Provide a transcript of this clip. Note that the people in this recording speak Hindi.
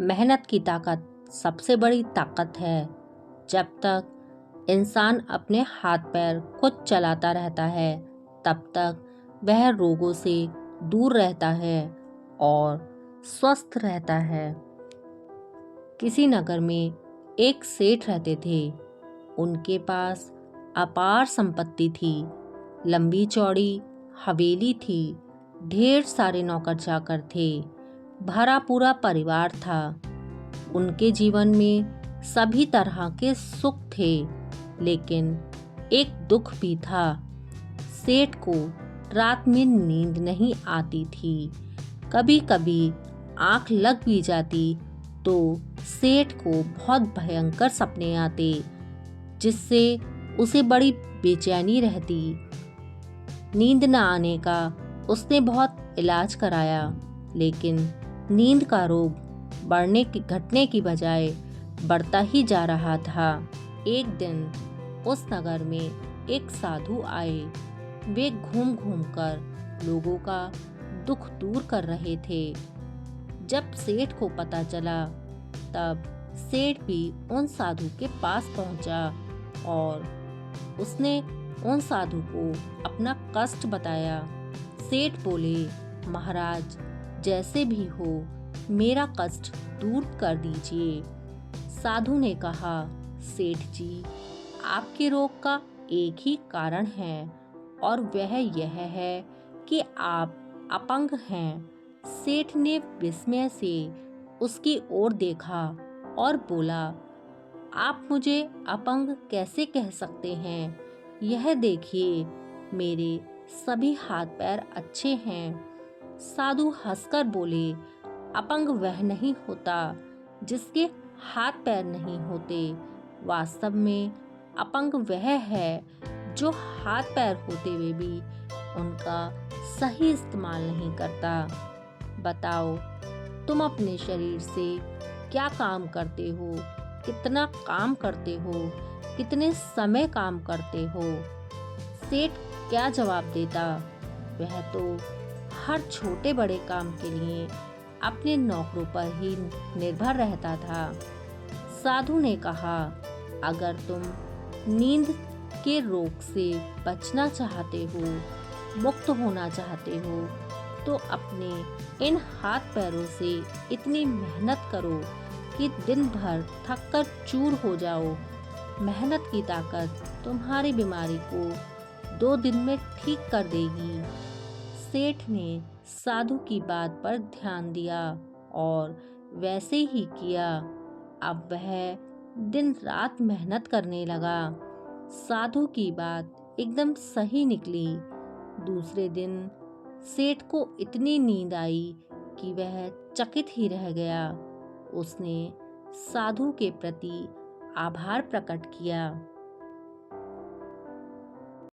मेहनत की ताकत सबसे बड़ी ताकत है। जब तक इंसान अपने हाथ पैर खुद चलाता रहता है, तब तक वह रोगों से दूर रहता है और स्वस्थ रहता है। किसी नगर में एक सेठ रहते थे। उनके पास अपार संपत्ति थी, लंबी चौड़ी हवेली थी, ढेर सारे नौकर चाकर थे, भरा पूरा परिवार था। उनके जीवन में सभी तरह के सुख थे, लेकिन एक दुख भी था। सेठ को रात में नींद नहीं आती थी। कभी कभी आंख लग भी जाती तो सेठ को बहुत भयंकर सपने आते, जिससे उसे बड़ी बेचैनी रहती। नींद न आने का उसने बहुत इलाज कराया, लेकिन नींद का रोग घटने की बजाय बढ़ता ही जा रहा था। एक दिन उस नगर में एक साधु आए। वे घूम घूम कर लोगों का दुख दूर कर रहे थे। जब सेठ को पता चला, तब सेठ भी उन साधु के पास पहुंचा और उसने उन साधु को अपना कष्ट बताया। सेठ बोले, महाराज, जैसे भी हो मेरा कष्ट दूर कर दीजिए। साधु ने कहा, सेठ जी, आपके रोग का एक ही कारण है और वह यह है कि आप अपंग हैं। सेठ ने विस्मय से उसकी ओर देखा और बोला, आप मुझे अपंग कैसे कह सकते हैं? यह देखिए, मेरे सभी हाथ पैर अच्छे हैं। साधु हंसकर बोले, अपंग वह नहीं होता जिसके हाथ पैर नहीं होते। वास्तव में अपंग वह है जो हाथ पैर होते हुए भी उनका सही इस्तेमाल नहीं करता। बताओ, तुम अपने शरीर से क्या काम करते हो? कितना काम करते हो? कितने समय काम करते हो? सेठ क्या जवाब देता? वह तो हर छोटे बड़े काम के लिए अपने नौकरों पर ही निर्भर रहता था। साधु ने कहा, अगर तुम नींद के रोग से बचना चाहते हो, मुक्त होना चाहते हो, तो अपने इन हाथ पैरों से इतनी मेहनत करो कि दिन भर थककर चूर हो जाओ। मेहनत की ताकत तुम्हारी बीमारी को 2 दिन में ठीक कर देगी। सेठ ने साधु की बात पर ध्यान दिया और वैसे ही किया। अब वह दिन रात मेहनत करने लगा। साधु की बात एकदम सही निकली। दूसरे दिन सेठ को इतनी नींद आई कि वह चकित ही रह गया। उसने साधु के प्रति आभार प्रकट किया।